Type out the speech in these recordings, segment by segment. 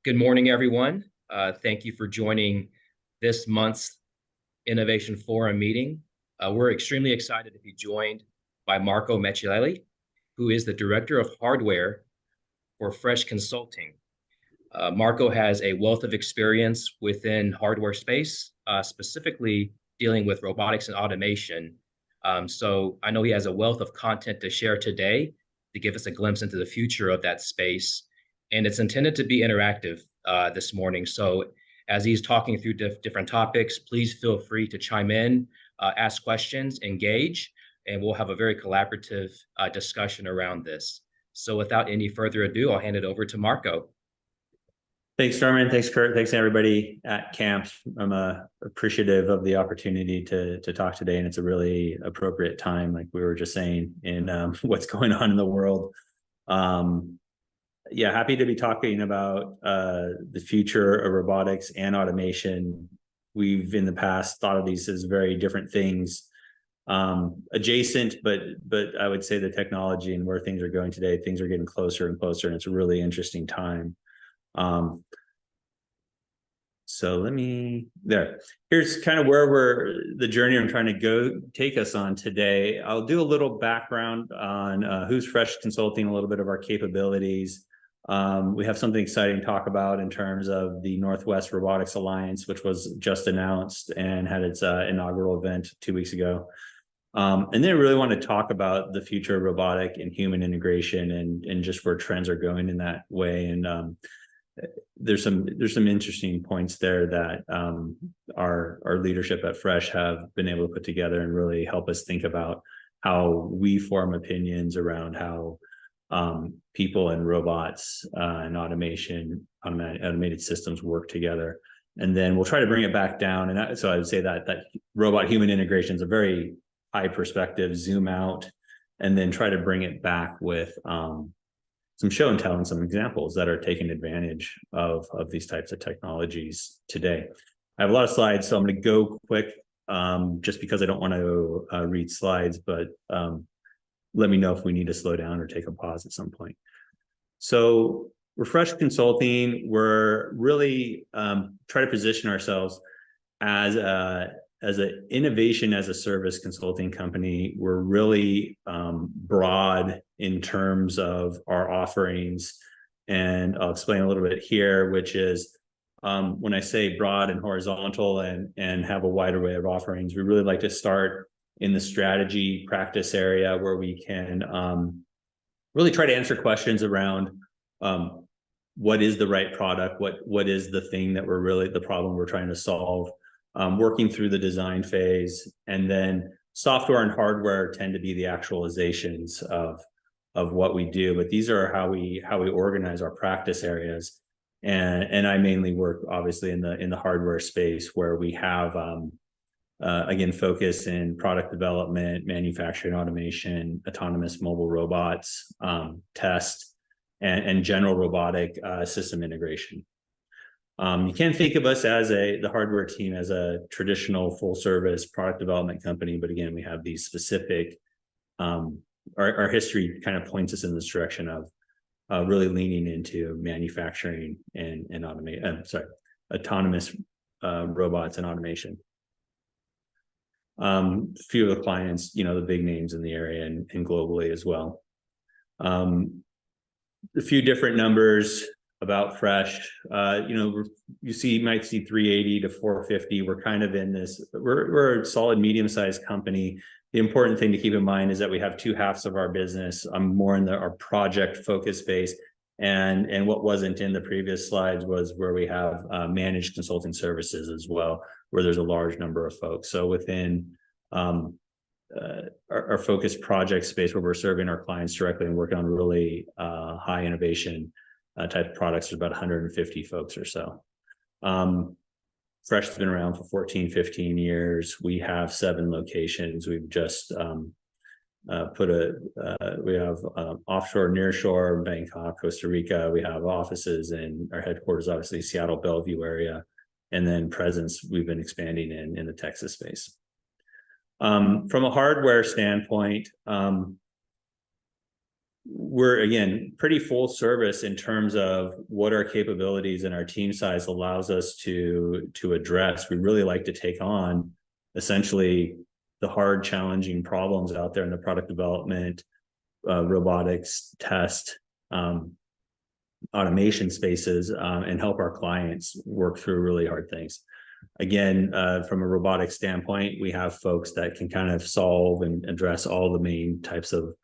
Good morning, everyone. Thank you for joining this month's Innovation Forum meeting. We're extremely excited to be joined by Marco Micheletti, who is the Director of Hardware for Fresh Consulting. Marco has a wealth of experience within hardware space, specifically dealing with robotics and automation. So I know he has a wealth of content to share today to give us a glimpse into the future of that space. And it's intended to be interactive this morning. So as he's talking through different topics, please feel free to chime in, ask questions, engage, and we'll have a very collaborative discussion around this. So without any further ado, I'll hand it over to Marco. Thanks, Norman. Thanks, Kurt. Thanks, everybody at camp. I'm appreciative of the opportunity to talk today, and it's a really appropriate time, like we were just saying, in what's going on in the world. Yeah, happy to be talking about the future of robotics and automation. We've in the past thought of these as very different things, adjacent, but I would say the technology and where things are going today, things are getting closer and closer, and it's a really interesting time. So here's kind of where the journey I'm trying to take us on today. I'll do a little background on who's Fresh Consulting, a little bit of our capabilities. We have something exciting to talk about in terms of the Northwest Robotics Alliance, which was just announced and had its inaugural event 2 weeks ago. And then I really want to talk about the future of robotic and human integration and just where trends are going in that way. And there's some interesting points there that our leadership at Fresh have been able to put together and really help us think about how we form opinions around how people and robots and automated systems work together. And then we'll try to bring it back down. And so I would say that robot human integration is a very high perspective, zoom out, and then try to bring it back with some show and tell and some examples that are taking advantage of these types of technologies today. I have a lot of slides, so I'm going to go quick just because I don't want to read slides, but let me know if we need to slow down or take a pause at some point. So Fresh Consulting, we're really try to position ourselves as an innovation as a service consulting company. We're really broad in terms of our offerings, and I'll explain a little bit here, which is when I say broad and horizontal and have a wide array of offerings, we really like to start in the strategy practice area where we can really try to answer questions around what is the right product, what is the thing that the problem we're trying to solve, working through the design phase, and then software and hardware tend to be the actualizations of what we do. But these are how we organize our practice areas, and I mainly work obviously in the hardware space where we have again, focus in product development, manufacturing automation, autonomous mobile robots, test, and general robotic system integration. You can't think of us as the hardware team as a traditional full service product development company, but again, we have these specific, our history kind of points us in this direction of really leaning into manufacturing and autonomous robots and automation. A few of the clients, the big names in the area and globally as well. A few different numbers about Fresh. You might see 380 to 450. We're kind of in this, we're a solid medium-sized company. The important thing to keep in mind is that we have two halves of our business. I'm more in our project focus space, and what wasn't in the previous slides was where we have managed consulting services as well, where there's a large number of folks. So within our focus project space, where we're serving our clients directly and working on really high innovation type of products, there's about 150 folks or so. Fresh has been around for 14, 15 years. We have 7 locations. We've just we have offshore, nearshore, Bangkok, Costa Rica. We have offices in our headquarters, obviously Seattle, Bellevue area, and then presence we've been expanding in the Texas space. From a hardware standpoint, we're, again, pretty full service in terms of what our capabilities and our team size allows us to address. We really like to take on essentially the hard, challenging problems out there in the product development, robotics, test, automation spaces, and help our clients work through really hard things. Again, from a robotics standpoint, we have folks that can kind of solve and address all the main types of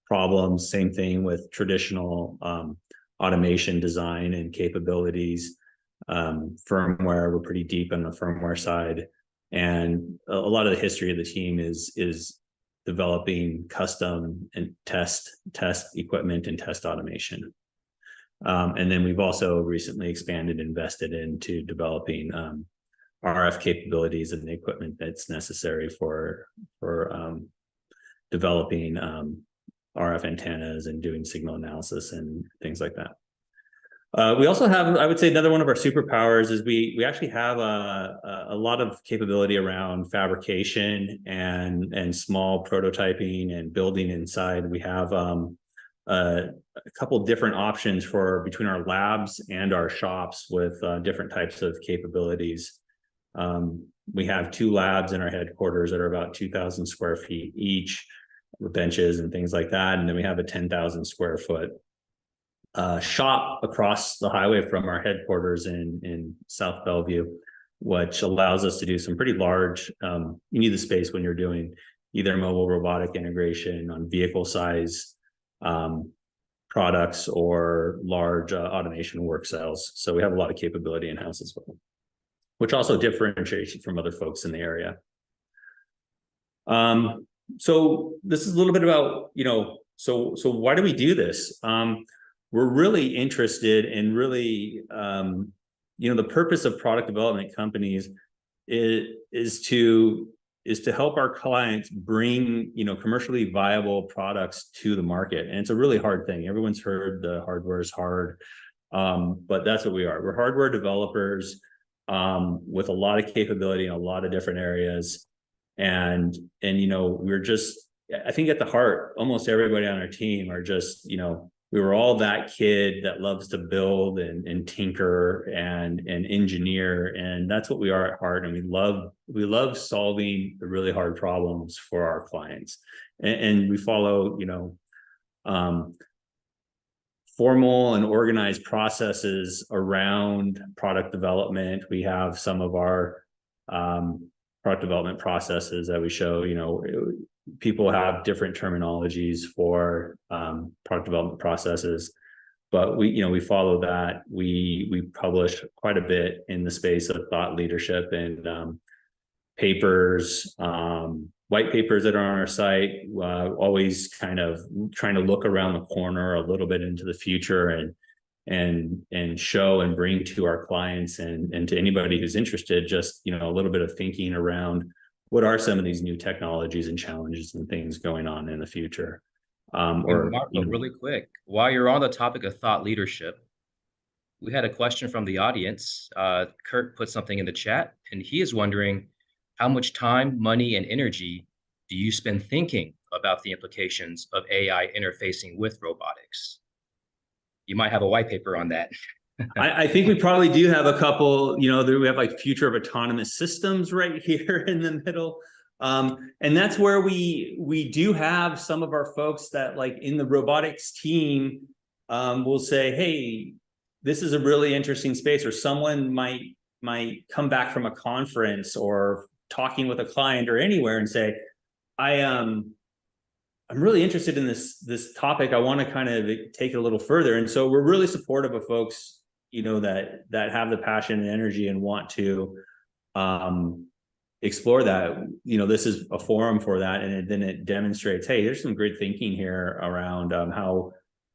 problems. Same thing with traditional automation design and capabilities. Firmware, we're pretty deep on the firmware side. And a lot of the history of the team is developing custom and test equipment and test automation. And then we've also recently expanded, invested into developing RF capabilities and the equipment that's necessary for developing RF antennas and doing signal analysis and things like that. We also have, I would say, another one of our superpowers is we actually have a lot of capability around fabrication and small prototyping and building inside. We have a couple different options for between our labs and our shops with different types of capabilities. We have 2 labs in our headquarters that are about 2,000 square feet each, with benches and things like that. And then we have a 10,000 square foot shop across the highway from our headquarters in South Bellevue, which allows us to do some pretty large, you need the space when you're doing either mobile robotic integration on vehicle size products or large automation work cells. So we have a lot of capability in-house as well, which also differentiates from other folks in the area. So this is a little bit about, so why do we do this? We're really interested in really, the purpose of product development companies is to help our clients bring, commercially viable products to the market. And it's a really hard thing. Everyone's heard the hardware is hard, but that's what we are. We're hardware developers with a lot of capability in a lot of different areas. And we're just, I think at the heart, almost everybody on our team are just, we were all that kid that loves to build and tinker and engineer. And that's what we are at heart. And we love solving the really hard problems for our clients. And we follow, formal and organized processes around product development. We have some of our product development processes that we show. People have different terminologies for product development processes, but we follow that. We publish quite a bit in the space of thought leadership and papers, white papers that are on our site, always kind of trying to look around the corner a little bit into the future and show and bring to our clients and to anybody who's interested, just, a little bit of thinking around what are some of these new technologies and challenges and things going on in the future. Marco, really quick, while you're on the topic of thought leadership, we had a question from the audience. Kurt put something in the chat, and he is wondering, how much time, money, and energy do you spend thinking about the implications of AI interfacing with robotics? You might have a white paper on that. I think we probably do have a couple, we have like future of autonomous systems right here in the middle. And that's where we do have some of our folks that, like, in the robotics team will say, hey, this is a really interesting space, or someone might come back from a conference or talking with a client or anywhere and say, I'm really interested in this topic. I want to kind of take it a little further. And so we're really supportive of folks, that have the passion and energy and want to explore that. This is a forum for that. And then it demonstrates, hey, there's some great thinking here around how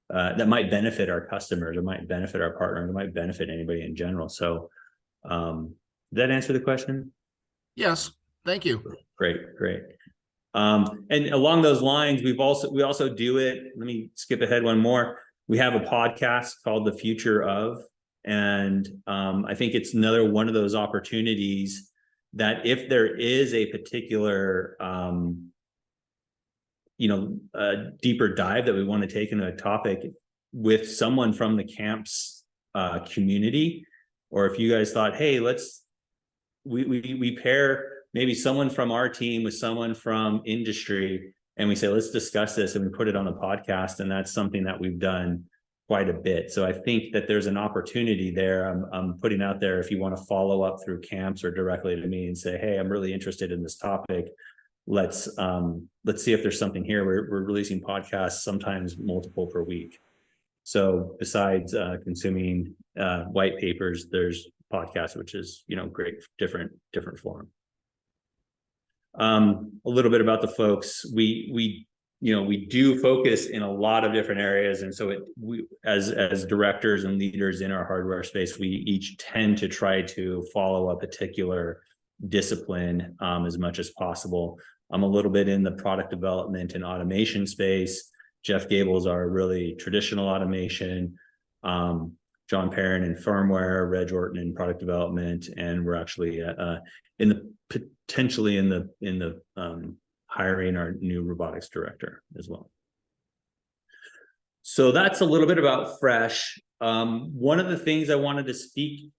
that might benefit our customers, it might benefit our partners, it might benefit anybody in general. So did that answer the question? Yes, thank you. Great. And along those lines, we also do it. Let me skip ahead one more. We have a podcast called The Future of, and I think it's another one of those opportunities that if there is a particular a deeper dive that we want to take into a topic with someone from the camps community, or if you guys thought, hey, we pair maybe someone from our team with someone from industry, and we say, let's discuss this, and we put it on a podcast. And that's something that we've done quite a bit. So I think that there's an opportunity there. I'm putting out there, if you want to follow up through camps or directly to me and say, hey, I'm really interested in this topic. Let's see if there's something here. We're releasing podcasts, sometimes multiple per week. So besides consuming white papers, there's podcasts, which is, great, different form. A little bit about the folks. We do focus in a lot of different areas. And so as directors and leaders in our hardware space, we each tend to try to follow a particular discipline as much as possible. I'm a little bit in the product development and automation space. Jeff Gable's our really traditional automation. John Perrin in firmware, Reg Orton in product development, and we're actually potentially in the hiring our new robotics director as well. So that's a little bit about Fresh. One of the things I wanted to speak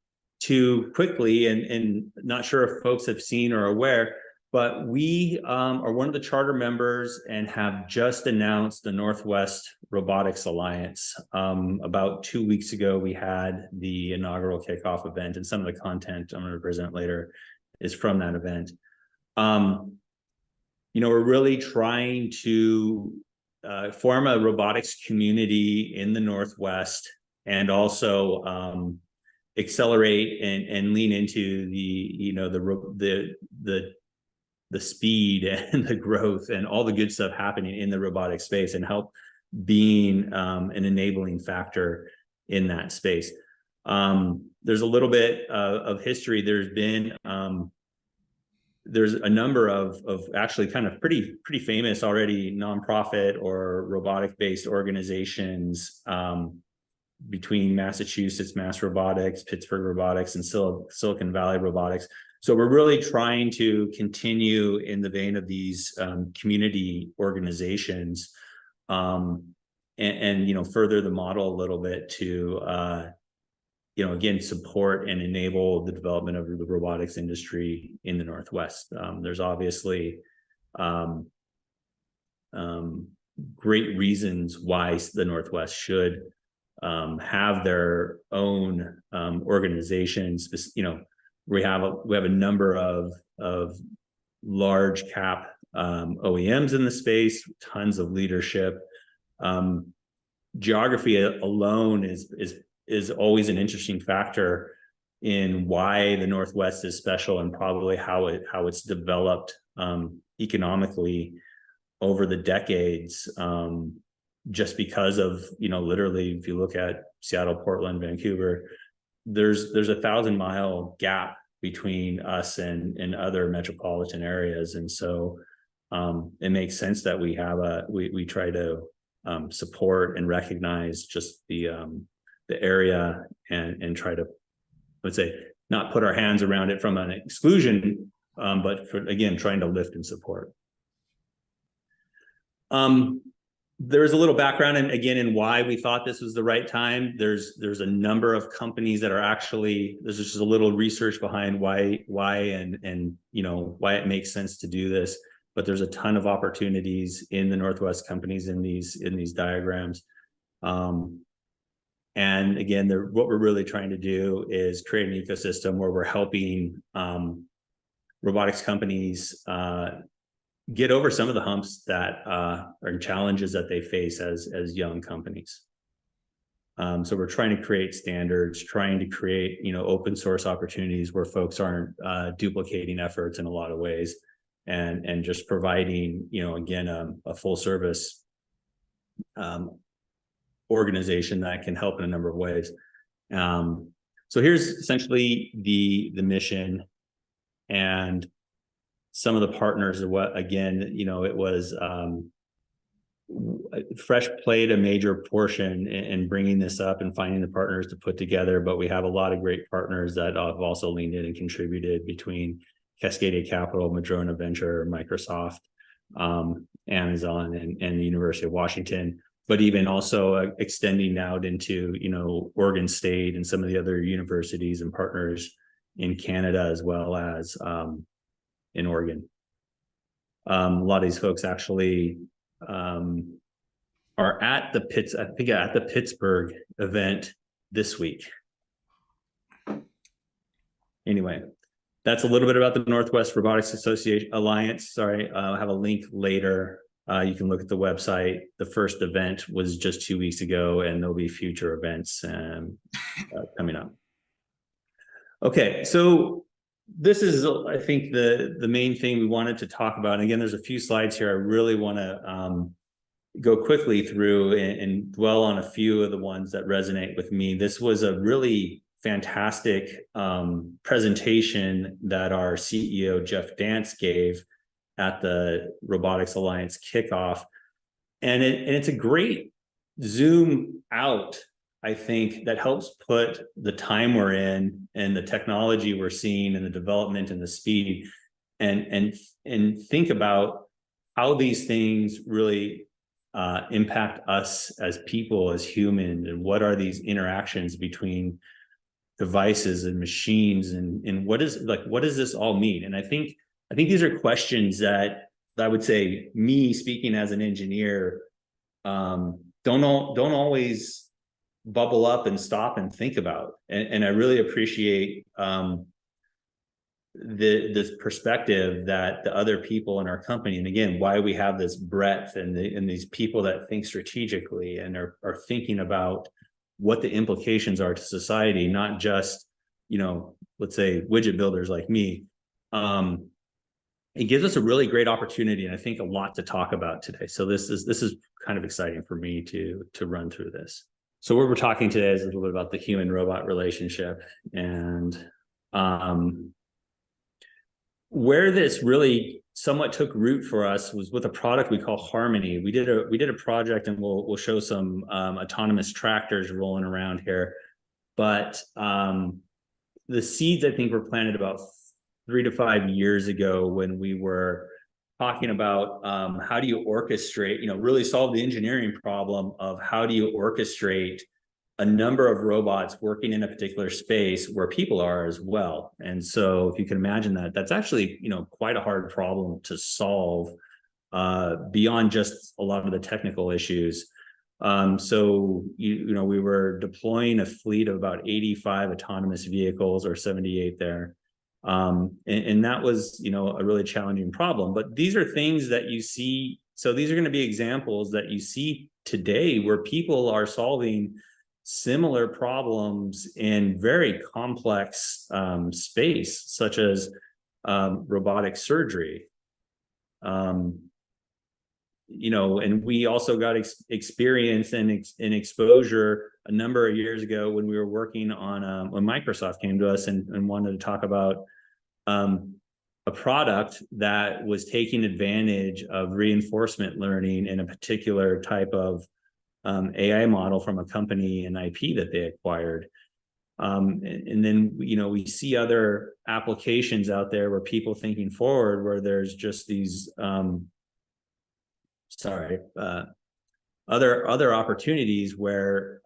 to quickly, and not sure if folks have seen or are aware, but we are one of the charter members and have just announced the Northwest Robotics Alliance. About 2 weeks ago, we had the inaugural kickoff event, and some of the content I'm going to present later is from that event. We're really trying to form a robotics community in the Northwest, and also accelerate and lean into the speed and the growth and all the good stuff happening in the robotic space, and help being an enabling factor in that space. There's a little bit of history. There's a number of actually kind of pretty famous already nonprofit or robotic based organizations between Massachusetts Mass Robotics, Pittsburgh Robotics, and Silicon Valley Robotics. So we're really trying to continue in the vein of these community organizations, and further the model a little bit to again, support and enable the development of the robotics industry in the Northwest. There's obviously great reasons why the Northwest should have their own organizations. We have a number of large cap OEMs in the space, tons of leadership. Geography alone is always an interesting factor in why the Northwest is special, and probably how it's developed economically over the decades, just because of, literally, if you look at Seattle, Portland, Vancouver, there's a 1,000-mile gap between us and other metropolitan areas. And so it makes sense that we try to support and recognize just the area, and try to, let's say, not put our hands around it from an exclusion, but again, trying to lift and support. There's a little background, and again, in why we thought this was the right time. There's a number of companies that are actually, there's just a little research behind why and why it makes sense to do this. But there's a ton of opportunities in the Northwest companies in these diagrams. And again, what we're really trying to do is create an ecosystem where we're helping robotics companies get over some of the humps that are challenges that they face as young companies. So we're trying to create standards, trying to create open source opportunities where folks aren't duplicating efforts in a lot of ways, and just providing again a full service organization that can help in a number of ways. So here's essentially the mission, and some of the partners are what, again, it was Fresh played a major portion in bringing this up and finding the partners to put together, but we have a lot of great partners that have also leaned in and contributed, between Cascadia Capital, Madrona Venture, Microsoft, Amazon and the University of Washington, but even also extending out into, Oregon State and some of the other universities and partners in Canada, as well as in Oregon. A lot of these folks actually are at the Pittsburgh event this week. Anyway, that's a little bit about the Northwest Robotics Association Alliance. Sorry, I'll have a link later. You can look at the website. The first event was just 2 weeks ago, and there'll be future events coming up. Okay, so this is, I think, the main thing we wanted to talk about. And again, there's a few slides here I really want to go quickly through and dwell on a few of the ones that resonate with me. This was a really fantastic presentation that our CEO, Jeff Dance, gave at the Robotics Alliance kickoff. And it's a great zoom out, I think, that helps put the time we're in and the technology we're seeing and the development and the speed and think about how these things really impact us as people, as humans, and what are these interactions between devices and machines, and what does this all mean? And I think these are questions that I would say, me speaking as an engineer, don't always bubble up and stop and think about. And I really appreciate this perspective that the other people in our company, and again, why we have this breadth and these people that think strategically and are thinking about what the implications are to society, not just, let's say widget builders like me. It gives us a really great opportunity, and I think a lot to talk about today. So this is kind of exciting for me to run through this. So what we're talking today is a little bit about the human-robot relationship, and where this really somewhat took root for us was with a product we call Harmony. We did a project, and we'll show some autonomous tractors rolling around here. But the seeds, I think, were planted about 3 to 5 years ago when we were talking about how do you orchestrate, really solve the engineering problem of how do you orchestrate a number of robots working in a particular space where people are as well. And so if you can imagine that, that's actually, quite a hard problem to solve beyond just a lot of the technical issues. So, we were deploying a fleet of about 85 autonomous vehicles, or 78 there. And that was, a really challenging problem. But these are things that you see. So these are going to be examples that you see today where people are solving similar problems in very complex space, such as robotic surgery. And we also got experience and exposure a number of years ago when we were working on when Microsoft came to us and wanted to talk about a product that was taking advantage of reinforcement learning in a particular type of AI model from a company and IP that they acquired. And then, we see other applications out there where people thinking forward, where there's just these, other opportunities where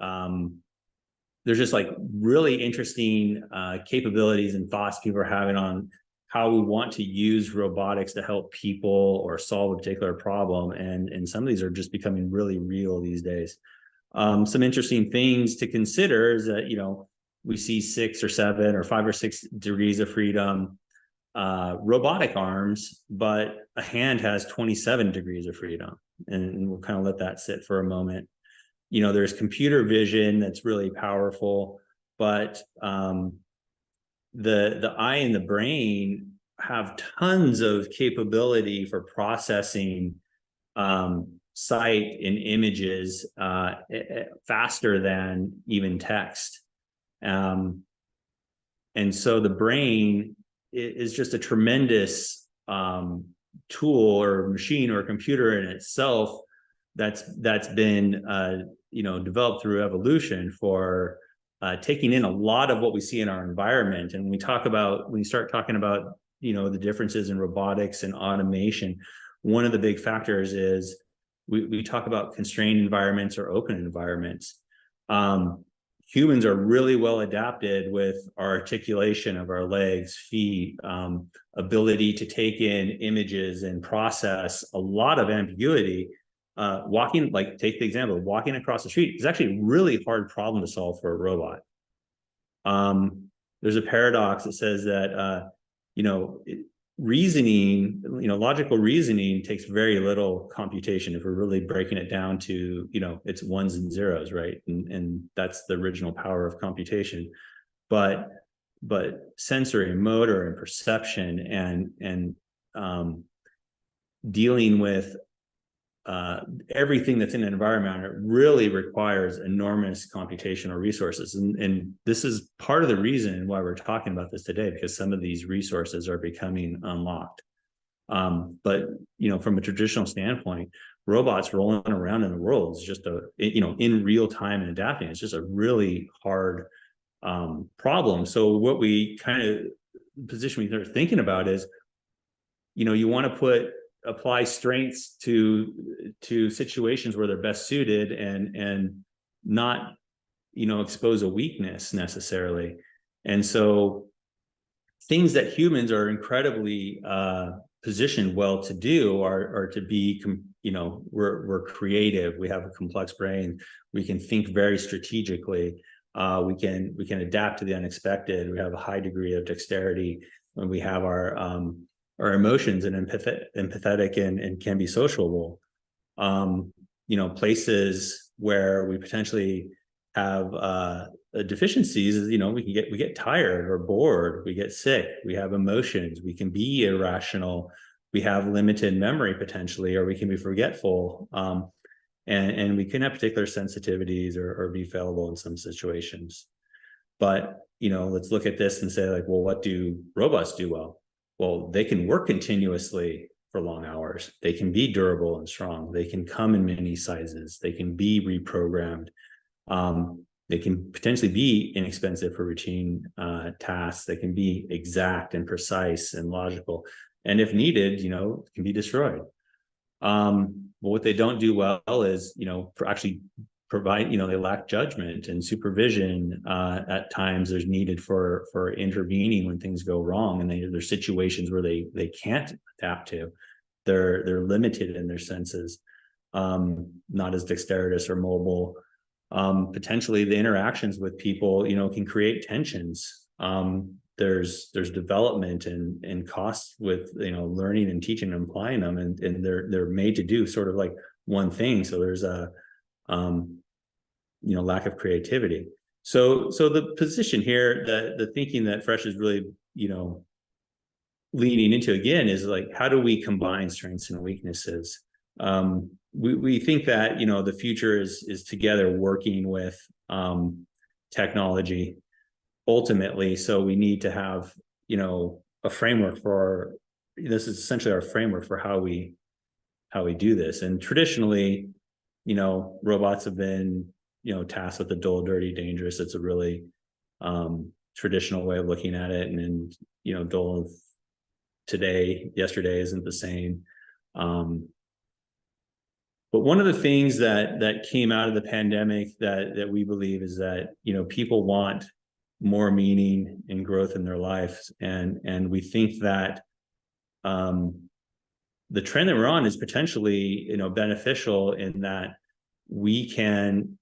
there's just like really interesting capabilities and thoughts people are having on how we want to use robotics to help people or solve a particular problem. And some of these are just becoming really real these days. Some interesting things to consider is that, we see 6 or 7 or 5 or 6 degrees of freedom robotic arms, but a hand has 27 degrees of freedom. And we'll kind of let that sit for a moment. There's computer vision that's really powerful, but the eye and the brain have tons of capability for processing sight and images faster than even text. And so the brain is just a tremendous tool or machine or computer in itself that's been developed through evolution for taking in a lot of what we see in our environment. And when you start talking about the differences in robotics and automation, one of the big factors is we talk about constrained environments or open environments. Humans are really well adapted with our articulation of our legs, feet, ability to take in images and process a lot of ambiguity. Walking, like take the example of walking across the street, is actually a really hard problem to solve for a robot. There's a paradox that says that, reasoning, logical reasoning takes very little computation if we're really breaking it down to, it's ones and zeros, right? And that's the original power of computation. But sensory, motor, and perception, and dealing with everything that's in an environment, it really requires enormous computational resources. And this is part of the reason why we're talking about this today, because some of these resources are becoming unlocked. But, from a traditional standpoint, robots rolling around in the world is just in real time and adapting, it's just a really hard problem. So what we kind of position we start thinking about is, you want to apply strengths to situations where they're best suited, and not, expose a weakness necessarily. And so things that humans are incredibly positioned well to do are to be, we're creative. We have a complex brain. We can think very strategically. We can adapt to the unexpected. We have a high degree of dexterity, and we have our emotions and empathetic and can be sociable. Places where we potentially have deficiencies is, we get tired or bored, we get sick, we have emotions, we can be irrational, we have limited memory potentially, or we can be forgetful, and we can have particular sensitivities or be fallible in some situations. But let's look at this and say, like, well, what do robots do well? Well, they can work continuously for long hours. They can be durable and strong. They can come in many sizes. They can be reprogrammed. They can potentially be inexpensive for routine tasks. They can be exact and precise and logical. And if needed, can be destroyed. But what they don't do well is, actually provide, they lack judgment and supervision. At times there's needed for intervening when things go wrong, and there's situations where they can't adapt to. They're limited in their senses, not as dexterous or mobile. Potentially the interactions with people, can create tensions. There's development and costs with, learning and teaching and applying them, and they're made to do sort of like one thing. So there's a lack of creativity. So the position here, the thinking that Fresh is really, leaning into again is like, how do we combine strengths and weaknesses? We think that, the future is together working with technology ultimately. So we need to have, a framework this is essentially our framework for how we do this. And traditionally, robots have been, tasked with the dull, dirty, dangerous. It's a really traditional way of looking at it. And dull today, yesterday isn't the same. But one of the things that came out of the pandemic that we believe is that, people want more meaning and growth in their lives. And we think that the trend that we're on is potentially, beneficial in that we can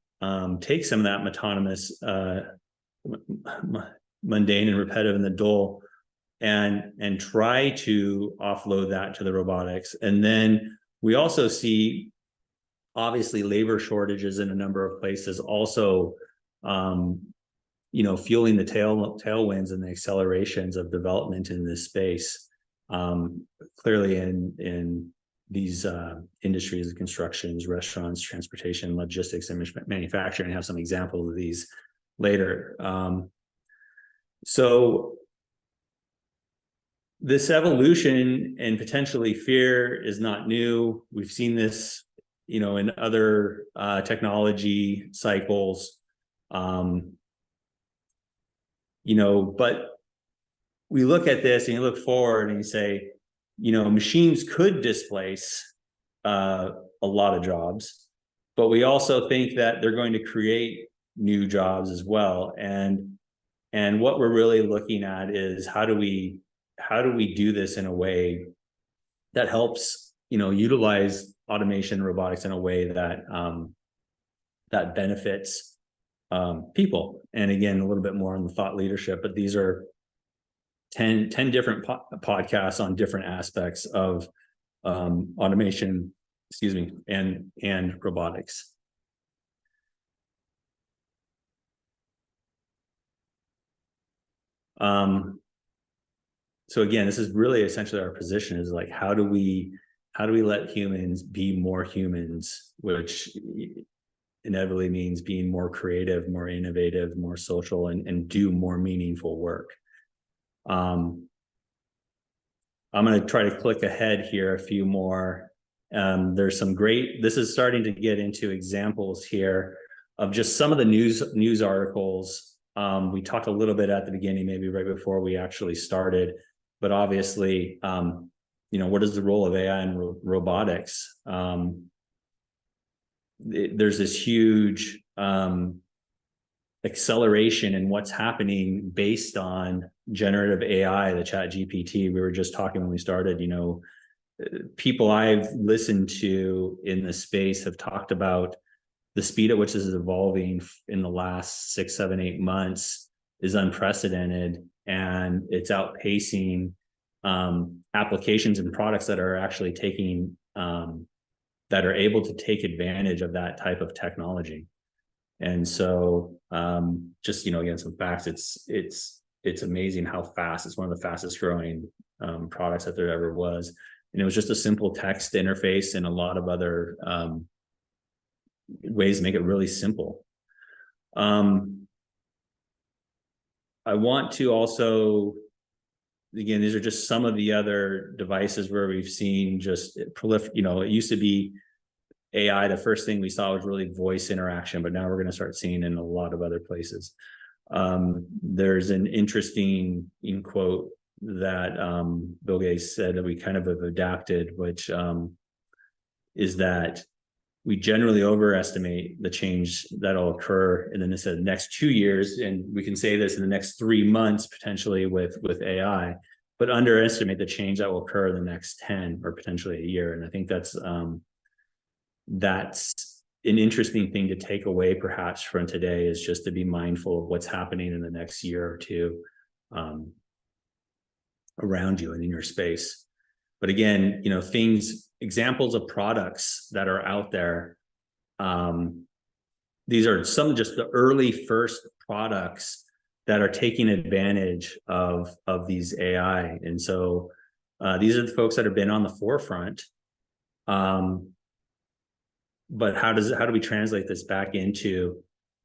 take some of that autonomous, mundane and repetitive and the dull, and try to offload that to the robotics. And then we also see, obviously, labor shortages in a number of places also, fueling the tailwinds and the accelerations of development in this space. Clearly in these industries, constructions, restaurants, transportation, logistics, and manufacturing, have some examples of these later. So this evolution and potentially fear is not new. We've seen this, in other technology cycles. But we look at this and you look forward and you say, machines could displace a lot of jobs, but we also think that they're going to create new jobs as well. And what we're really looking at is how do we do this in a way that helps, utilize automation and robotics in a way that that benefits people. And again, a little bit more on the thought leadership, but these are 10 different podcasts on different aspects of automation, and robotics. So again, this is really essentially our position is like, how do we let humans be more humans, which inevitably means being more creative, more innovative, more social, and do more meaningful work. I'm going to try to click ahead here a few more. There's some this is starting to get into examples here of just some of the news articles. We talked a little bit at the beginning, maybe right before we actually started, but obviously, what is the role of AI in robotics? There's this huge acceleration in what's happening based on generative AI, the Chat GPT. We were just talking when we started, people I've listened to in the space have talked about the speed at which this is evolving in the last 6, 7, 8 months is unprecedented, and it's outpacing applications and products that are actually taking that are able to take advantage of that type of technology. And so just, again, some facts, it's amazing how fast. It's one of the fastest growing products that there ever was. And it was just a simple text interface and a lot of other ways to make it really simple. I want to also, again, these are just some of the other devices where we've seen just it used to be AI, the first thing we saw was really voice interaction, but now we're going to start seeing in a lot of other places. There's an interesting quote that Bill Gates said that we kind of have adapted, which is that we generally overestimate the change that'll occur in the next 2 years, and we can say this in the next 3 months potentially with AI, but underestimate the change that will occur in the next 10 or potentially a year. And I think that's an interesting thing to take away perhaps from today, is just to be mindful of what's happening in the next year or two around you and in your space. But again, examples of products that are out there. These are some of just the early first products that are taking advantage of these AI. And so these are the folks that have been on the forefront. But how do we translate this back into,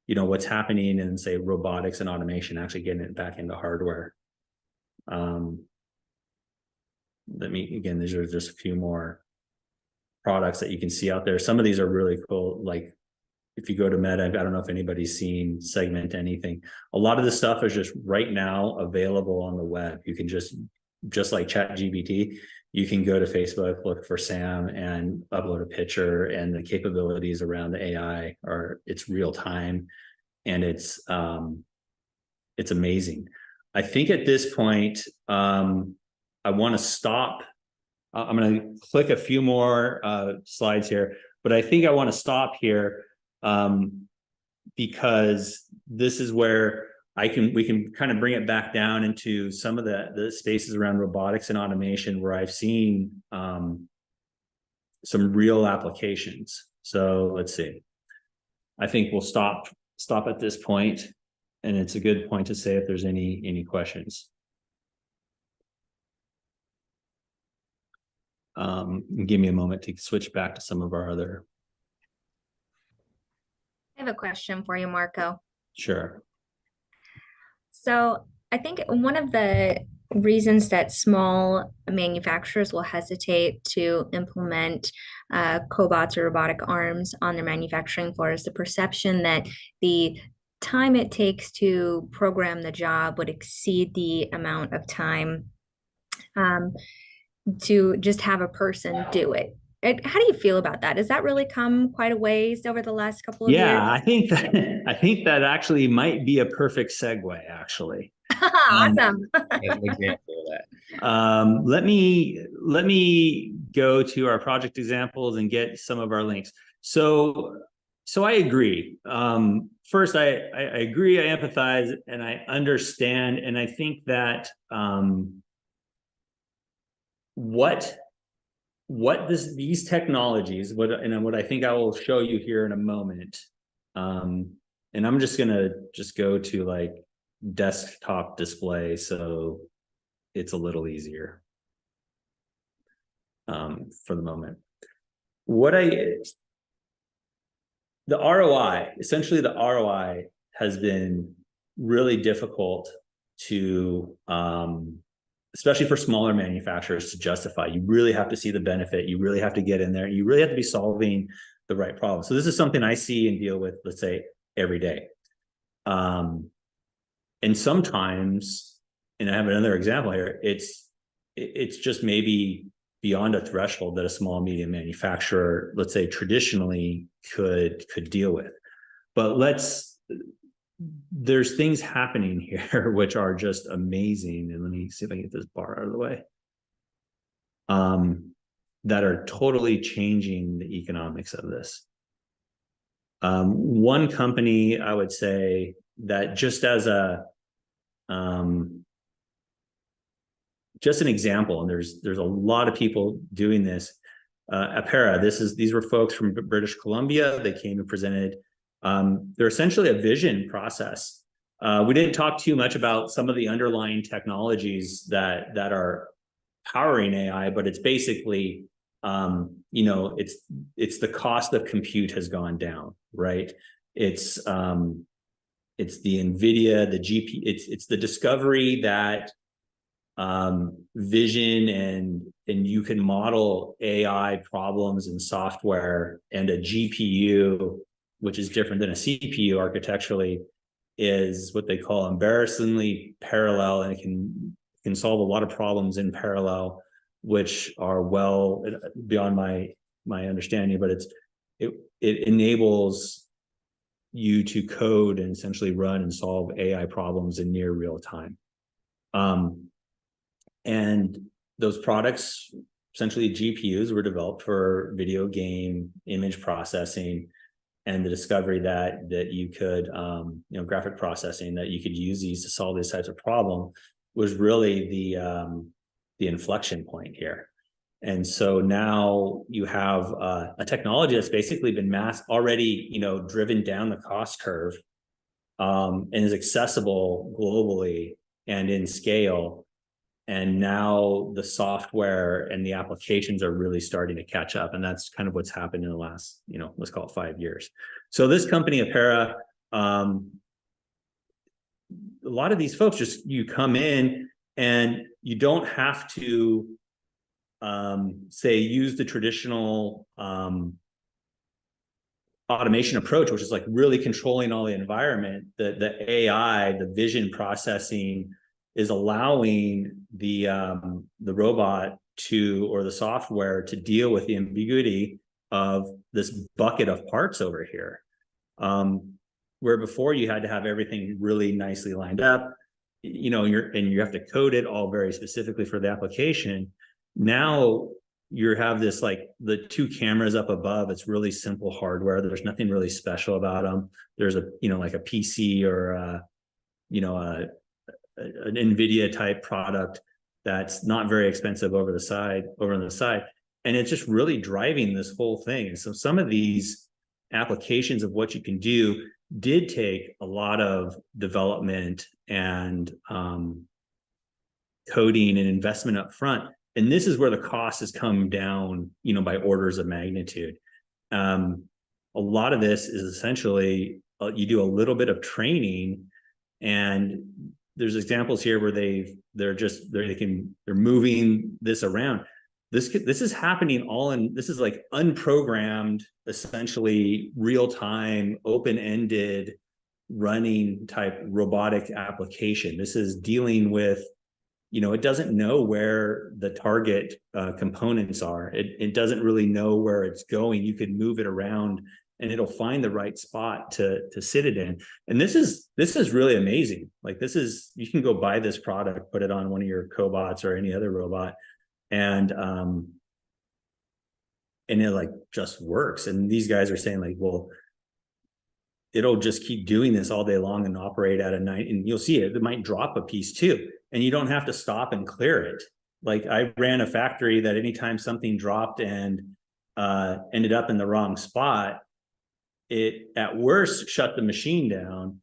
what's happening in, say, robotics and automation, actually getting it back into hardware? These are just a few more products that you can see out there. Some of these are really cool. Like if you go to Meta, I don't know if anybody's seen Segment Anything. A lot of this stuff is just right now available on the web. You can just like Chat GPT, you can go to Facebook, look for Sam, and upload a picture, and the capabilities around the AI it's real time, and it's amazing. I think at this point, I want to stop. I'm going to click a few more slides here, but I think I want to stop here because this is where we can kind of bring it back down into some of the spaces around robotics and automation where I've seen some real applications. So let's see. I think we'll stop at this point, and it's a good point to say if there's any questions. Give me a moment to switch back to some of our other. I have a question for you, Marco. Sure. So I think one of the reasons that small manufacturers will hesitate to implement cobots or robotic arms on their manufacturing floor is the perception that the time it takes to program the job would exceed the amount of time to just have a person do it. How do you feel about that? Has that really come quite a ways over the last couple of years? Yeah, I think that actually might be a perfect segue, actually. Awesome. As an example of that. Let me go to our project examples and get some of our links. So I agree. First, I agree, I empathize, and I understand, and I think that what these technologies, what I think I will show you here in a moment, and I'm just gonna go to like desktop display, so it's a little easier for the moment. The ROI, essentially the ROI has been really difficult to, especially for smaller manufacturers, to justify. You really have to see the benefit. You really have to get in there. You really have to be solving the right problem. So this is something I see and deal with, let's say, every day. And sometimes, and I have another example here, it's just maybe beyond a threshold that a small medium manufacturer, let's say traditionally, could deal with. But there's things happening here which are just amazing. And let me see if I can get this bar out of the way. That are totally changing the economics of this. One company, I would say, that just as just an example, and there's a lot of people doing this. Apera, these were folks from British Columbia. They came and presented. They're essentially a vision process. We didn't talk too much about some of the underlying technologies that are powering AI, but it's basically, it's the cost of compute has gone down, right? It's the NVIDIA, the GP, it's the discovery that vision and you can model AI problems in software, and a GPU, which is different than a CPU architecturally, is what they call embarrassingly parallel, and it can solve a lot of problems in parallel, which are well beyond my understanding, but it enables you to code and essentially run and solve AI problems in near real time. And those products, essentially GPUs, were developed for video game image processing, and the discovery that you could, graphic processing, that you could use these to solve these types of problems, was really the inflection point here. And so now you have a technology that's basically been already driven down the cost curve, and is accessible globally and in scale. And now the software and the applications are really starting to catch up. And that's kind of what's happened in the last, let's call it 5 years. So this company, Apera, a lot of these folks, you come in and you don't have to, say, use the traditional automation approach, which is like really controlling all the environment. The AI, the vision processing, is allowing the robot or the software to deal with the ambiguity of this bucket of parts over here. Where before you had to have everything really nicely lined up, you have to code it all very specifically for the application. Now you have this, like, the 2 cameras up above. It's really simple hardware. There's nothing really special about them. There's like a PC or an NVIDIA type product that's not very expensive over on the side. And it's just really driving this whole thing. And so some of these applications of what you can do did take a lot of development and coding and investment up front. And this is where the cost has come down, by orders of magnitude. A lot of this is essentially, you do a little bit of training, and there's examples here where they're moving this around. This is happening this is like unprogrammed, essentially real-time, open-ended, running type robotic application. This is dealing with, it doesn't know where the target components are. It doesn't really know where it's going. You could move it around and it'll find the right spot to sit it in. And this is really amazing. Like you can go buy this product, put it on one of your cobots or any other robot, and it like just works. And these guys are saying like, well, it'll just keep doing this all day long and operate at a night. And you'll see it might drop a piece too. And you don't have to stop and clear it. Like I ran a factory that anytime something dropped and ended up in the wrong spot, it at worst shut the machine down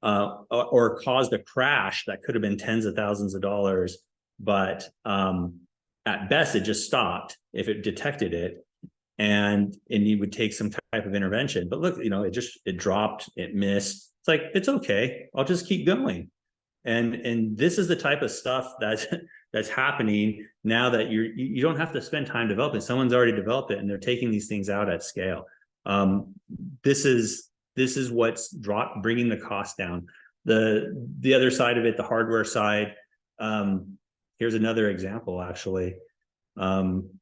or caused a crash that could have been tens of thousands of dollars. But at best, it just stopped if it detected it. And you would take some type of intervention. But look, it dropped, it missed. It's like, it's okay. I'll just keep going. And this is the type of stuff that's happening now that you don't have to spend time developing. Someone's already developed it and they're taking these things out at scale. This is what's bringing the cost down. The other side of it, the hardware side. Here's another example, actually.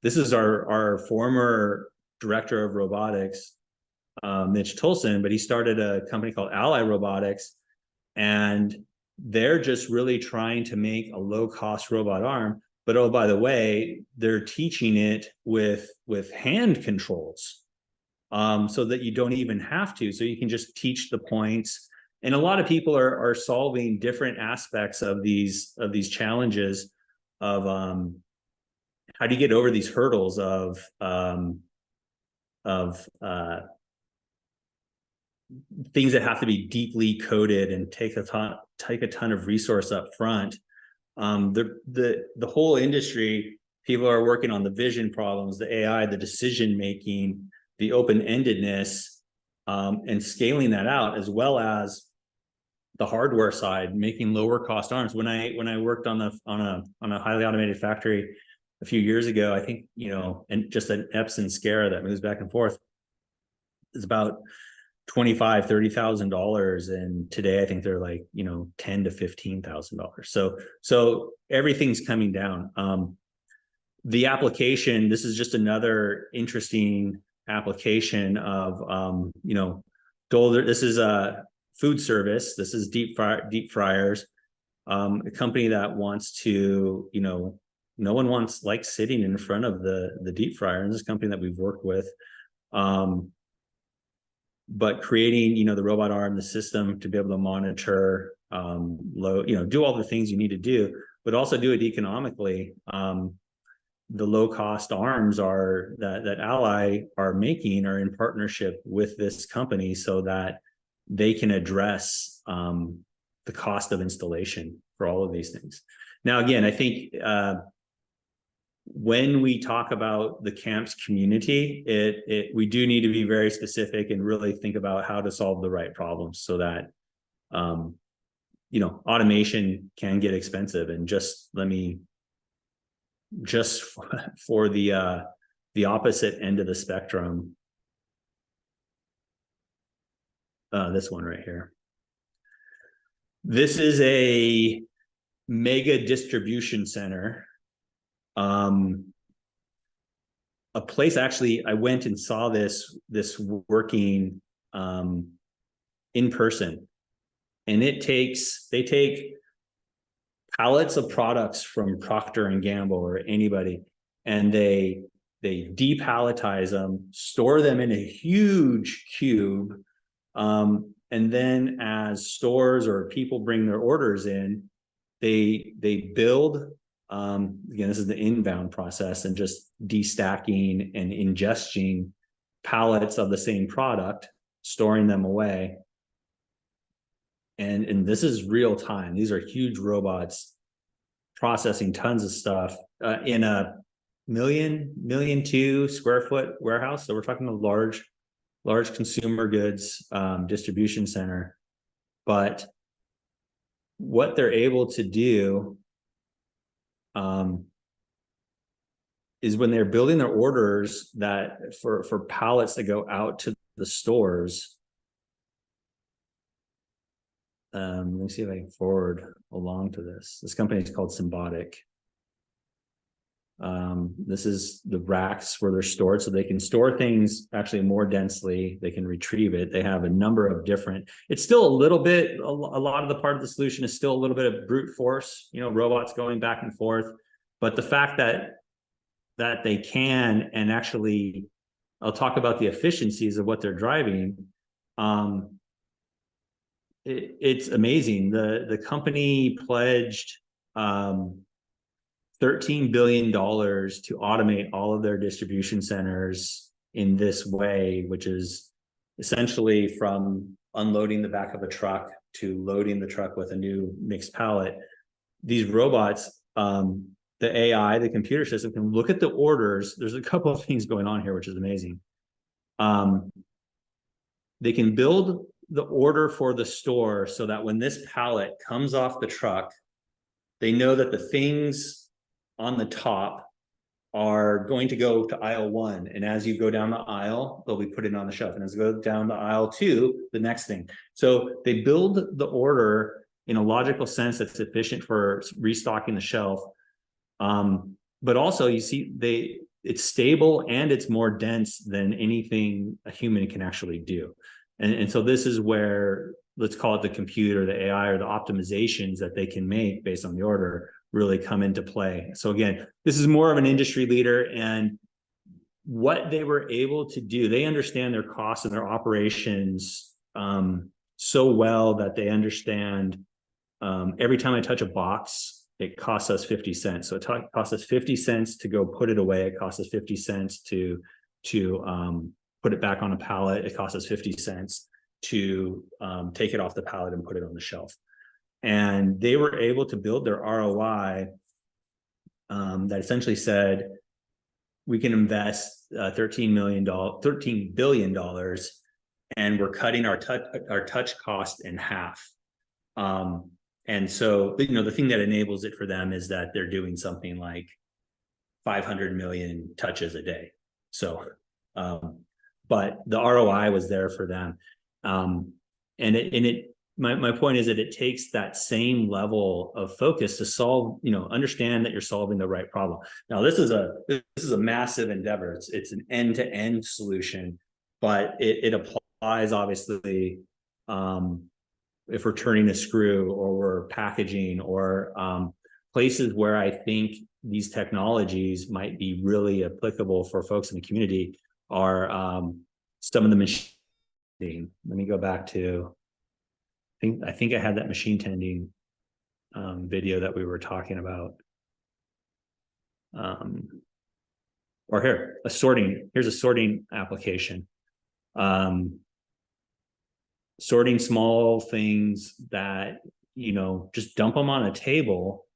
This is our former director of robotics, Mitch Tolson, but he started a company called Ally Robotics, and they're just really trying to make a low-cost robot arm. But oh, by the way, they're teaching it with hand controls, so that you don't even have to. So you can just teach the points. And a lot of people are solving different aspects of these challenges of how do you get over these hurdles of things that have to be deeply coded and take a ton of resource up front. The whole industry, people are working on the vision problems, the AI, the decision making, the open-endedness, and scaling that out, as well as the hardware side, making lower cost arms. When I worked on a highly automated factory a few years ago, I think, and just an Epson Scara that moves back and forth is about $25,000-$30,000, and today I think they're like $10,000 to $15,000. So everything's coming down. The application, this is just another interesting application of this is a food service. This is deep fryers. A company that wants to no one wants like sitting in front of the deep fryer, and this company that we've worked with. But creating, the robot arm, the system to be able to monitor, do all the things you need to do, but also do it economically. The low cost arms that Ally are making are in partnership with this company so that they can address the cost of installation for all of these things. Now, again, I think when we talk about the camps community, we do need to be very specific and really think about how to solve the right problems so that, automation can get expensive. And just for the opposite end of the spectrum, this one right here. This is a mega distribution center. A place, actually, I went and saw this working in person, and they take pallets of products from Procter and Gamble or anybody, and they depalletize them, store them in a huge cube, and then as stores or people bring their orders in, they build. Again, this is the inbound process, and just destacking and ingesting pallets of the same product, storing them away. And this is real time. These are huge robots processing tons of stuff in a 1.2 million square foot warehouse. So we're talking a large consumer goods distribution center. But what they're able to do is when they're building their orders that for pallets that go out to the stores, let me see if I can forward along to this. This company is called Symbotic. This is the racks where they're stored, so they can store things actually more densely. They can retrieve it. They have a number of different, it's still a little bit, a lot of the part of the solution is still a little bit of brute force, you know, robots going back and forth. But the fact that they can, and actually, I'll talk about the efficiencies of what they're driving. It's amazing. The company pledged $13 billion to automate all of their distribution centers in this way, which is essentially from unloading the back of a truck to loading the truck with a new mixed pallet. These robots, the AI, the computer system can look at the orders. There's a couple of things going on here, which is amazing. They can build the order for the store so that when this pallet comes off the truck, they know that the things on the top are going to go to aisle 1. And as you go down the aisle, they'll be put it on the shelf. And as you go down to aisle 2, the next thing. So they build the order in a logical sense that's efficient for restocking the shelf. But also you see it's stable and it's more dense than anything a human can actually do. And so this is where, let's call it the computer, the AI, or the optimizations that they can make based on the order really come into play. So again, this is more of an industry leader, and what they were able to do, they understand their costs and their operations so well that they understand every time I touch a box, it costs us 50 cents. So it costs us 50 cents to go put it away. It costs us 50 cents to put it back on a pallet. It costs us 50 cents to take it off the pallet and put it on the shelf. And they were able to build their ROI that essentially said, we can invest $13 billion, and we're cutting our touch cost in half. And so, you know, the thing that enables it for them is that they're doing something like 500 million touches a day. So, but the ROI was there for them. My point is that it takes that same level of focus to solve, you know, understand that you're solving the right problem. Now, this is a massive endeavor. It's an end-to-end solution, but it applies obviously if we're turning a screw or we're packaging or places where I think these technologies might be really applicable for folks in the community are some of the machine. Let me go back to, I think I had that machine tending video that we were talking about. Or here, here's a sorting application. Sorting small things that, you know, just dump them on a table.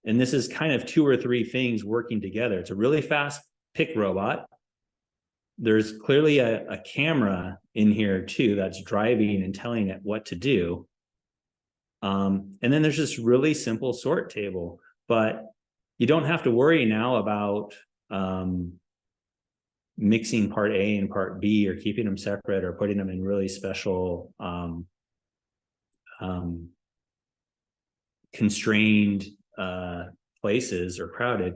And this is kind of 2 or 3 things working together. It's a really fast pick robot. There's clearly a camera in here too that's driving and telling it what to do. And then there's this really simple sort table, but you don't have to worry now about mixing part A and part B or keeping them separate or putting them in really special constrained places or crowded.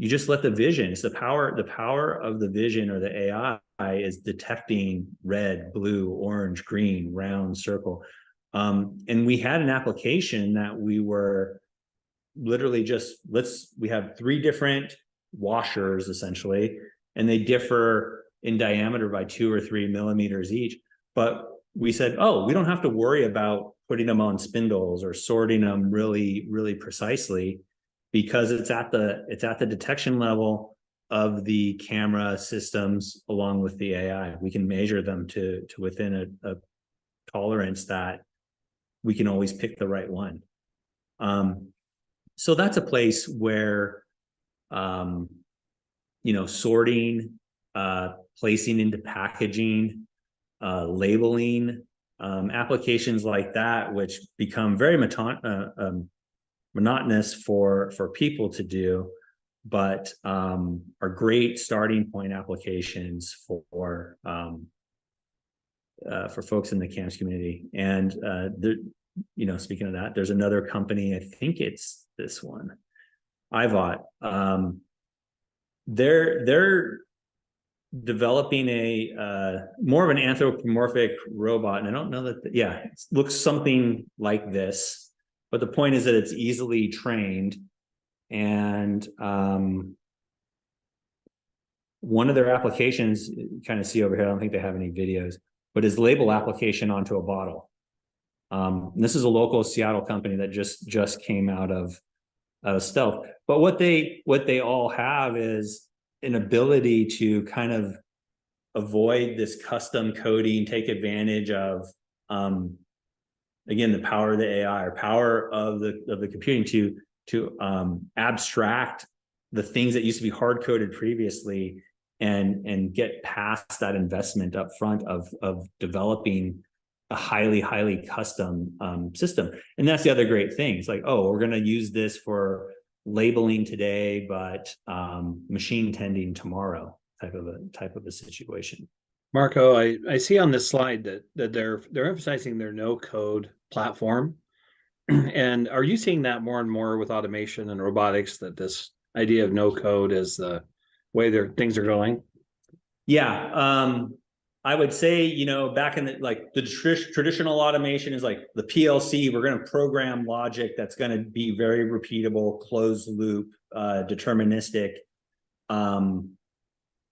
You just let the vision, it's the power of the vision or the AI is detecting red, blue, orange, green, round, circle. And we had an application that we were literally just, we have 3 different washers essentially, and they differ in diameter by 2 or 3 millimeters each. But we said, oh, we don't have to worry about putting them on spindles or sorting them really, really precisely, because it's at the detection level of the camera systems along with the AI. We can measure them to within a tolerance that we can always pick the right one. So that's a place where, you know, sorting, placing into packaging, labeling, applications like that, which become very monotonous for people to do, but are great starting point applications for for folks in the camps community. And speaking of that, there's another company, I think it's this one, iVault. They're developing a more of an anthropomorphic robot, and I don't know that it looks something like this, but the point is that it's easily trained. And one of their applications, you kind of see over here, I don't think they have any videos, but is label application onto a bottle. This is a local Seattle company that just came out of stealth. But what they all have is an ability to kind of avoid this custom coding, take advantage of again, the power of the AI or power of the computing to abstract the things that used to be hard coded previously and get past that investment up front of developing a highly custom system. And that's the other great thing. It's like, oh, we're going to use this for labeling today, but machine tending tomorrow type of a situation. Marco, I see on this slide that they're emphasizing their no code platform. And are you seeing that more and more with automation and robotics, that this idea of no code is the way things are going? Yeah. I would say, back in the traditional automation is like the PLC, we're going to program logic that's going to be very repeatable, closed loop, deterministic. And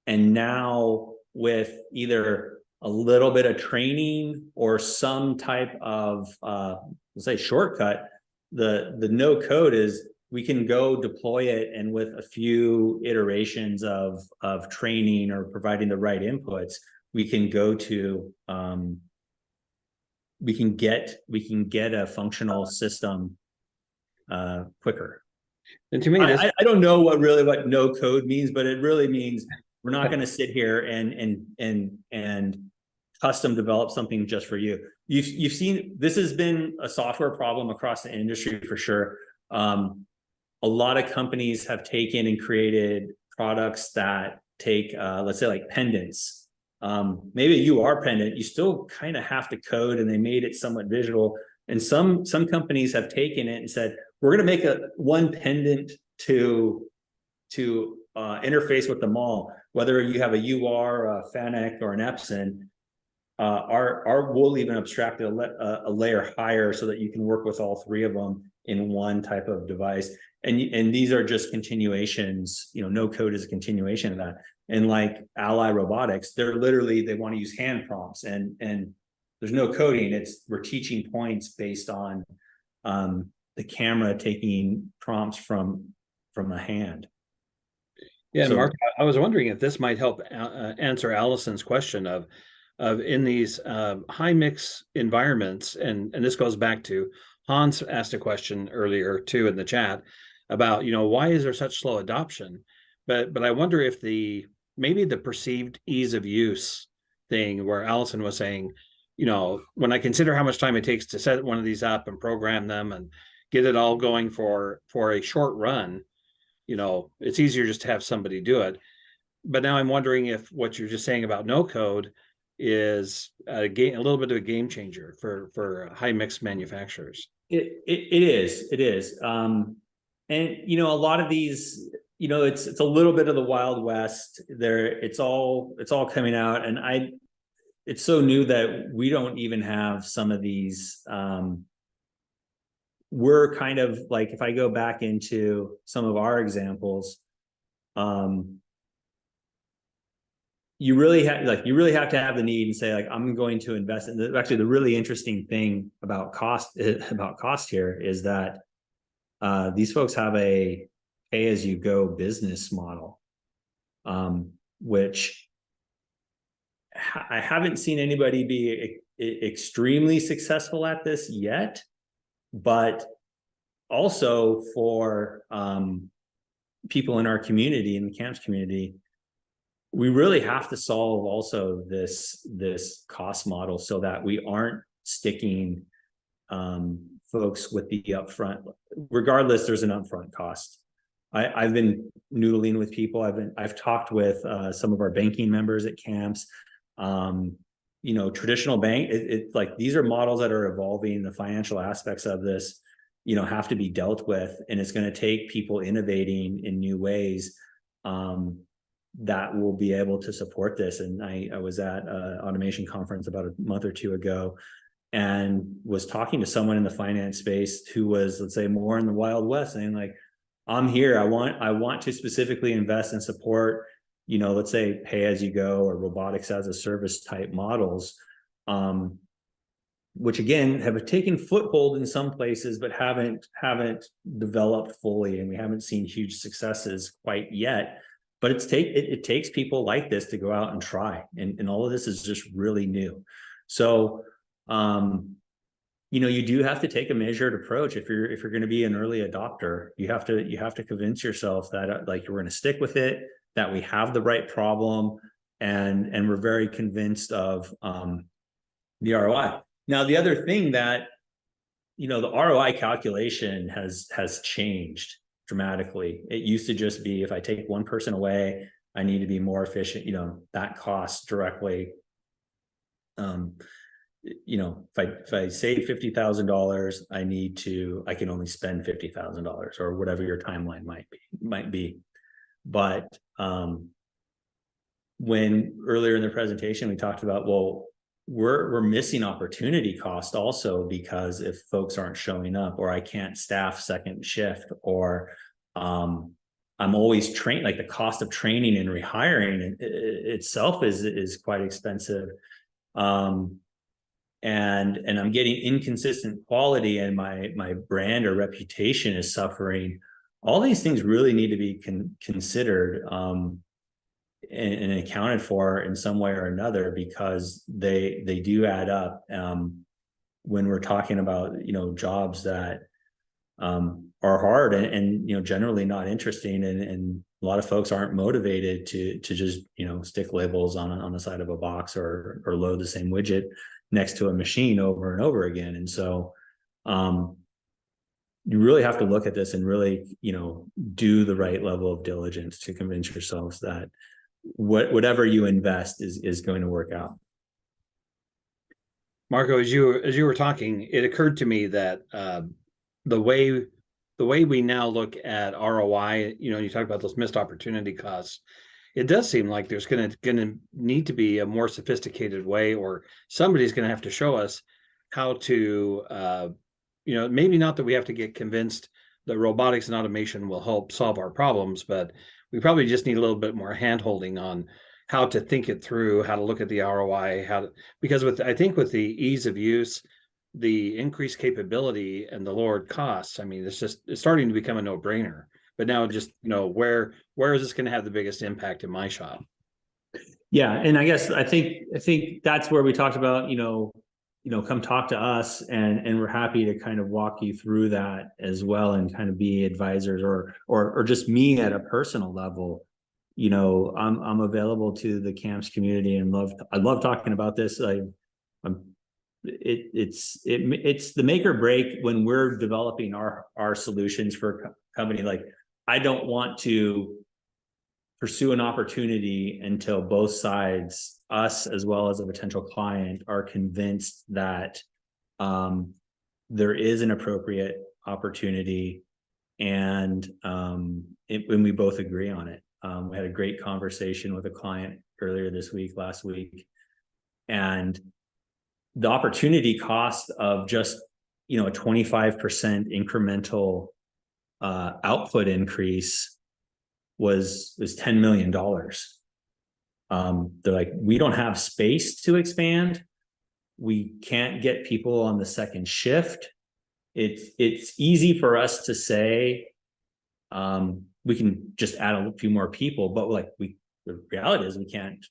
now with either a little bit of training or some type of, let's say, shortcut, the no code is we can go deploy it, and with a few iterations of training or providing the right inputs, we can go to we can get a functional system quicker. And to me, I don't know what no code means, but it really means we're not going to sit here and custom develop something just for you. You've seen this has been a software problem across the industry for sure. A lot of companies have taken and created products that take, let's say, like pendants. Maybe a UR pendant, you still kind of have to code, and they made it somewhat visual. And some companies have taken it and said, we're going to make one pendant to interface with them all, whether you have a UR, a FANUC, or an Epson. We'll even abstract a layer higher so that you can work with all three of them in one type of device. And these are just continuations. No code is a continuation of that. And like Ally Robotics, they want to use hand prompts, and there's no coding. We're teaching points based on the camera taking prompts from a hand. Yeah, so, Mark, I was wondering if this might help answer Allison's question of in these high mix environments, and this goes back to Hans asked a question earlier too in the chat about why is there such slow adoption, but I wonder if maybe the perceived ease of use thing, where Allison was saying, when I consider how much time it takes to set one of these up and program them and get it all going for a short run, it's easier just to have somebody do it. But now I'm wondering if what you're just saying about no code is a little bit of a game changer for high mix manufacturers. It is. And a lot of these, it's a little bit of the Wild West there. It's all coming out, and it's so new that we don't even have some of these. We're kind of like, if I go back into some of our examples, you really have to have the need and say, like, I'm going to invest in. Actually, the really interesting thing about cost here is that these folks have a pay-as-you-go business model, which I haven't seen anybody be extremely successful at this yet. But also for people in our community, in the camps community, we really have to solve also this cost model so that we aren't sticking folks with the upfront. Regardless, there's an upfront cost. I've been noodling with people. I've talked with some of our banking members at camps. traditional bank, it's like, these are models that are evolving. The financial aspects of this, have to be dealt with, and it's going to take people innovating in new ways that will be able to support this. And I was at an automation conference about a month or two ago, and was talking to someone in the finance space who was, let's say, more in the Wild West, saying like, I'm here, I want to specifically invest and support, let's say pay as you go or robotics as a service type models, which again have taken foothold in some places, but haven't developed fully, and we haven't seen huge successes quite yet. But it takes people like this to go out and try, and all of this is just really new. So you do have to take a measured approach. If you're going to be an early adopter, you have to convince yourself that like, you're going to stick with it, that we have the right problem, and we're very convinced of the ROI. Now, the other thing that, the ROI calculation has changed dramatically. It used to just be, if I take one person away, I need to be more efficient, that costs directly. If I save $50,000, I can only spend $50,000, or whatever your timeline might be. But when earlier in the presentation, we talked about, well, we're missing opportunity cost also, because if folks aren't showing up, or I can't staff second shift, or I'm always trained, like the cost of training and rehiring itself is quite expensive. And I'm getting inconsistent quality, and my brand or reputation is suffering. All these things really need to be considered and accounted for in some way or another, because they do add up when we're talking about jobs that are hard and generally not interesting, and a lot of folks aren't motivated to just stick labels on the side of a box, or load the same widget next to a machine over and over again. And so you really have to look at this and really do the right level of diligence to convince yourselves that whatever you invest is going to work out. Marco, as you were talking, it occurred to me that the way we now look at ROI, you talk about those missed opportunity costs. It does seem like there's going to need to be a more sophisticated way, or somebody's going to have to show us how to, maybe not that we have to get convinced that robotics and automation will help solve our problems, but we probably just need a little bit more hand-holding on how to think it through, how to look at the ROI, because I think with the ease of use, the increased capability and the lowered costs, I mean, it's starting to become a no-brainer. But now just, where is this going to have the biggest impact in my shop? Yeah. And I think that's where we talked about, come talk to us, and we're happy to kind of walk you through that as well, and kind of be advisors, or just me at a personal level. I'm available to the camps community, and I love talking about this. It's the make or break when we're developing our solutions for a company. Like, I don't want to pursue an opportunity until both sides, us as well as a potential client, are convinced that there is an appropriate opportunity, and when we both agree on it. We had a great conversation with a client last week, and the opportunity cost of just a 25% incremental output increase was $10 million. They're like, we don't have space to expand. We can't get people on the second shift. It's easy for us to say we can just add a few more people, but the reality is we can't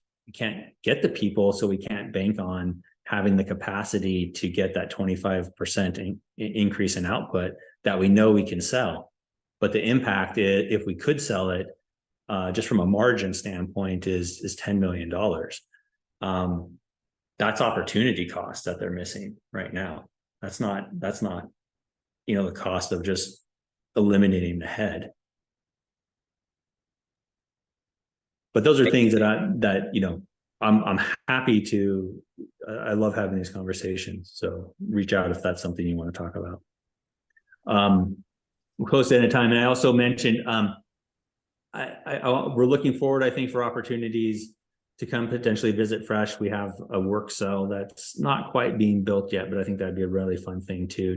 get the people, so we can't bank on having the capacity to get that 25% increase in output that we know we can sell. But the impact, if we could sell it, just from a margin standpoint, is $10 million. That's opportunity cost that they're missing right now. That's not the cost of just eliminating the head. But those are things that I'm happy to, I love having these conversations. So reach out if that's something you want to talk about. We're close to end of time. And I also mentioned, we're looking forward, I think, for opportunities to come potentially visit Fresh. We have a work cell that's not quite being built yet, but I think that'd be a really fun thing too,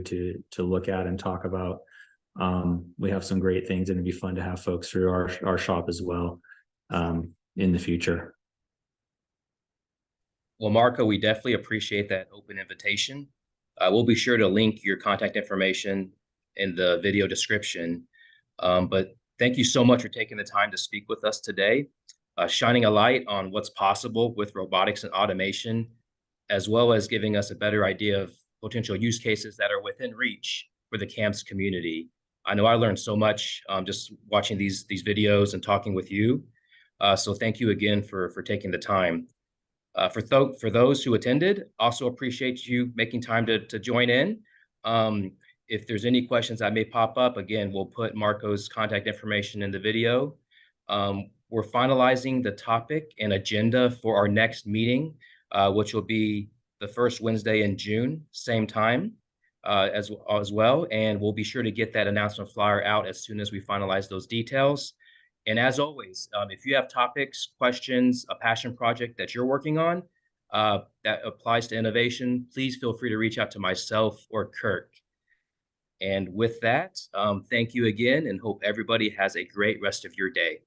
to look at and talk about. We have some great things, and it'd be fun to have folks through our shop as well in the future. Well, Marco, we definitely appreciate that open invitation. We'll be sure to link your contact information in the video description. But thank you so much for taking the time to speak with us today, shining a light on what's possible with robotics and automation, as well as giving us a better idea of potential use cases that are within reach for the CAMPS community. I know I learned so much just watching these videos and talking with you. So thank you again for taking the time. For those who attended, also appreciate you making time to join in. If there's any questions that may pop up, again, we'll put Marco's contact information in the video. We're finalizing the topic and agenda for our next meeting, which will be the first Wednesday in June, same time as well. And we'll be sure to get that announcement flyer out as soon as we finalize those details. And as always, if you have topics, questions, a passion project that you're working on that applies to innovation, please feel free to reach out to myself or Kirk. And with that, thank you again, and hope everybody has a great rest of your day.